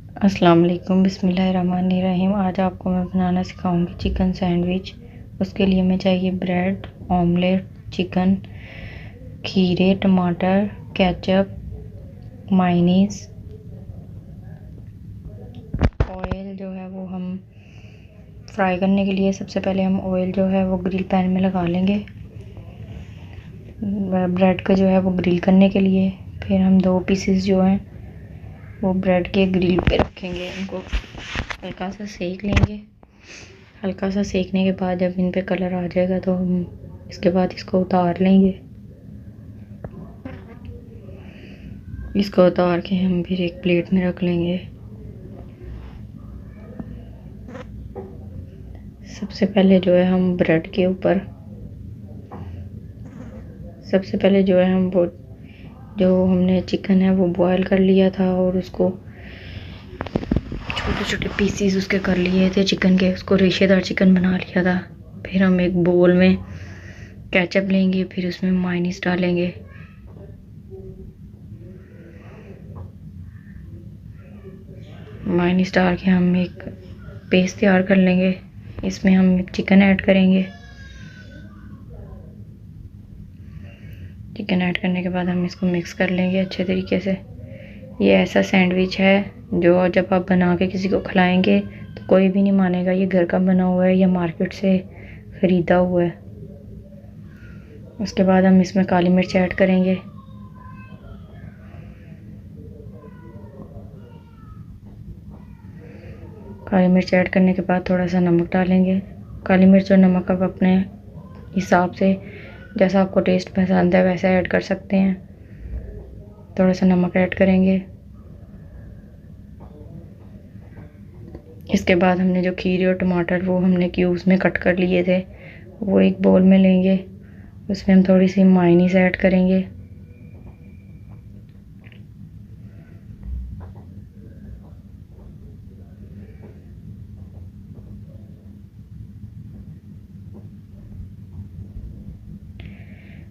अस्सलाम वालेकुम, बिस्मिल्लाहिर्रहमानिर्रहीम। आज आपको मैं बनाना सिखाऊंगी चिकन सैंडविच। उसके लिए हमें चाहिए ब्रेड, ऑमलेट, चिकन, खीरे, टमाटर, केचप, मायनीज़। ऑयल जो है वो हम फ्राई करने के लिए सबसे पहले हम ऑयल जो है वो ग्रिल पैन में लगा लेंगे। ब्रेड को जो है वो ग्रिल करने के लिए फिर हम 2 पीसेस जो हैं वो ब्रेड के ग्रिल पे रखेंगे। इनको हल्का सा सेक लेंगे। हल्का सा सेकने के बाद जब इन पे कलर आ जाएगा तो हम इसके बाद इसको उतार लेंगे। इसको उतार के हम फिर एक प्लेट में रख लेंगे। सबसे पहले जो है हम ब्रेड के ऊपर वो जो हमने चिकन है वो बॉयल कर लिया था और उसको छोटे छोटे पीसीस उसके कर लिए थे चिकन के, उसको रेशेदार चिकन बना लिया था। फिर हम एक बोल में केचप लेंगे, फिर उसमें मायनीज़ डालेंगे। मायनीज़ डाल के हम एक पेस्ट तैयार कर लेंगे। इसमें हम चिकन ऐड करेंगे। चिकन ऐड करने के बाद हम इसको मिक्स कर लेंगे अच्छे तरीके से। ये ऐसा सैंडविच है जो जब आप बना के किसी को खिलाएंगे तो कोई भी नहीं मानेगा ये घर का बना हुआ है या मार्केट से ख़रीदा हुआ है। उसके बाद हम इसमें काली मिर्च ऐड करेंगे। काली मिर्च ऐड करने के बाद थोड़ा सा नमक डालेंगे। काली मिर्च और नमक आप अपने हिसाब से जैसा आपको टेस्ट पसंद है वैसा ऐड कर सकते हैं। थोड़ा सा नमक ऐड करेंगे। इसके बाद हमने जो खीरे और टमाटर वो हमने क्यूब्स में कट कर लिए थे वो एक बोल में लेंगे। उसमें हम थोड़ी सी मायनीज़ ऐड करेंगे।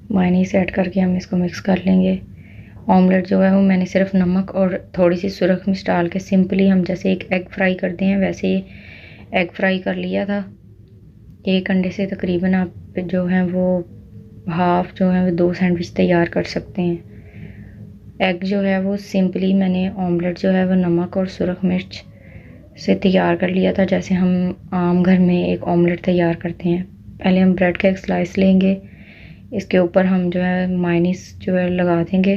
मायनीज़ ऐड करके हम इसको मिक्स कर लेंगे। ऑमलेट जो है वो मैंने सिर्फ नमक और थोड़ी सी सुरख मिर्च डाल के सिंपली हम जैसे एक एग फ्राई करते हैं वैसे ही एग फ्राई कर लिया था। एक अंडे से तकरीबन आप जो है वो हाफ जो है वो 2 सैंडविच तैयार कर सकते हैं। एग जो है वो सिंपली मैंने ऑमलेट जो है वो नमक और सुरख मिर्च से तैयार कर लिया था जैसे हम आम घर में एक ऑमलेट तैयार करते हैं। पहले हम ब्रेड का एक स्लाइस लेंगे। इसके ऊपर हम जो है मायनीज़ जो है लगा देंगे।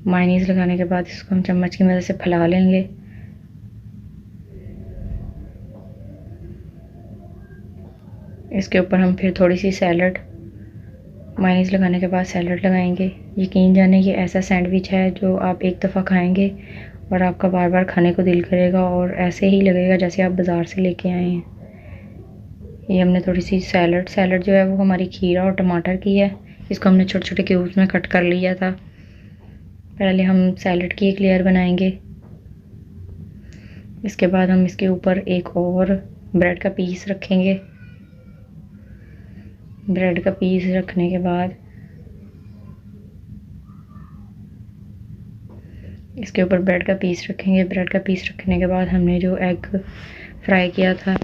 मायनीज़ लगाने के बाद इसको हम चम्मच की मदद से फैला लेंगे। इसके ऊपर हम फिर थोड़ी सी सैलड, मायनीज़ लगाने के बाद सैलड लगाएंगे। यकीन जाने ये ऐसा सैंडविच है जो आप एक दफ़ा खाएंगे और आपका बार बार खाने को दिल करेगा और ऐसे ही लगेगा जैसे आप बाज़ार से लेके आए हैं। ये हमने थोड़ी सी सैलड जो है वो हमारी खीरा और टमाटर की है। इसको हमने छोटे छोटे क्यूब्स में कट कर लिया था। पहले हम सैलड की एक लेयर बनाएंगे। इसके बाद हम इसके ऊपर एक और ब्रेड का पीस रखेंगे। ब्रेड का पीस रखने के बाद इसके ऊपर ब्रेड का पीस रखेंगे। ब्रेड का पीस रखने के बाद हमने जो एग फ्राई किया था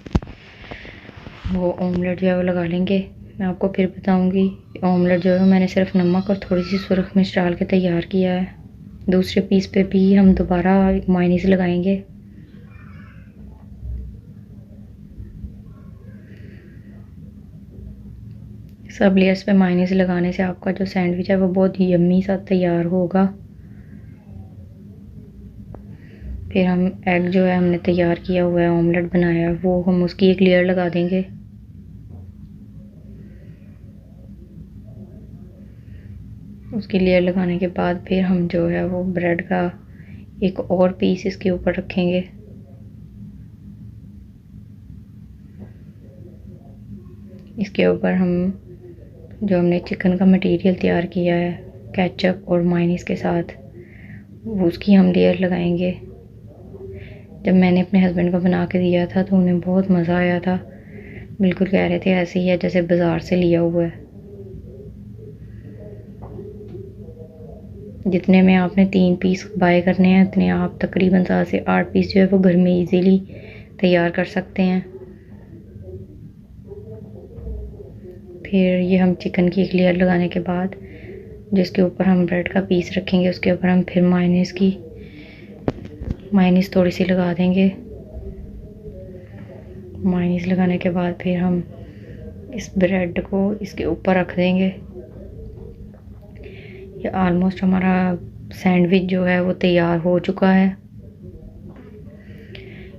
वो ऑमलेट जो है वो लगा लेंगे। मैं आपको फिर बताऊंगी ऑमलेट जो है मैंने सिर्फ नमक और थोड़ी सी सुरख मिर्च डाल के तैयार किया है। दूसरे पीस पे भी हम दोबारा मायनीज़ लगाएंगे। सब लेयर्स पे मायनीज़ लगाने से आपका जो सैंडविच है वो बहुत यम्मी सा तैयार होगा। फिर हम एग जो है हमने तैयार किया हुआ है ऑमलेट बनाया है वो हम उसकी एक लेयर लगा देंगे। उसकी लेयर लगाने के बाद फिर हम जो है वो ब्रेड का एक और पीस इसके ऊपर रखेंगे। इसके ऊपर हम जो हमने चिकन का मटेरियल तैयार किया है केचप और मायनीज़ के साथ वो उसकी हम लेयर लगाएंगे। जब मैंने अपने हस्बैंड को बना के दिया था तो उन्हें बहुत मज़ा आया था। बिल्कुल कह रहे थे ऐसे ही है जैसे बाज़ार से लिया हुआ है। जितने में आपने 3 पीस बाय करने हैं उतने आप तकरीबन 7 से 8 पीस जो है वो घर में इजीली तैयार कर सकते हैं। फिर ये हम चिकन की एक लेयर लगाने के बाद जिसके ऊपर हम ब्रेड का पीस रखेंगे उसके ऊपर हम फिर मायोनीज़ थोड़ी सी लगा देंगे। मायोनीज़ लगाने के बाद फिर हम इस ब्रेड को इसके ऊपर रख देंगे। ये ऑलमोस्ट हमारा सैंडविच जो है वो तैयार हो चुका है।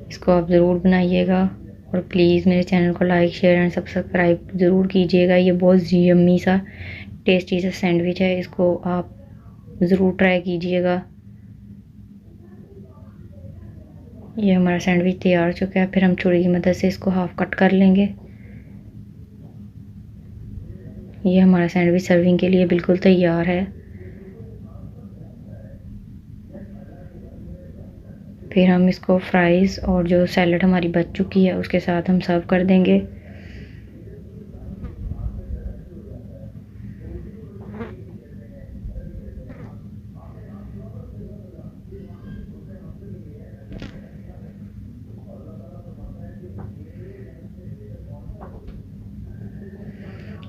इसको आप ज़रूर बनाइएगा और प्लीज़ मेरे चैनल को लाइक शेयर एंड सब्सक्राइब ज़रूर कीजिएगा। ये बहुत यम्मी सा टेस्टी सा सैंडविच है, इसको आप ज़रूर ट्राई कीजिएगा। ये हमारा सैंडविच तैयार हो चुका है। फिर हम छुरी की मदद से इसको हाफ कट कर लेंगे। ये हमारा सैंडविच सर्विंग के लिए बिल्कुल तैयार है। फिर हम इसको फ्राइज़ और जो सैलड हमारी बच चुकी है उसके साथ हम सर्व कर देंगे।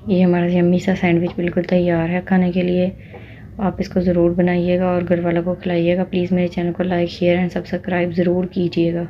ये हमारा यम्मी सा सैंडविच बिल्कुल तैयार है खाने के लिए। आप इसको ज़रूर बनाइएगा और घर वालों को खिलाइएगा। प्लीज़ मेरे चैनल को लाइक शेयर एंड सब्सक्राइब ज़रूर कीजिएगा।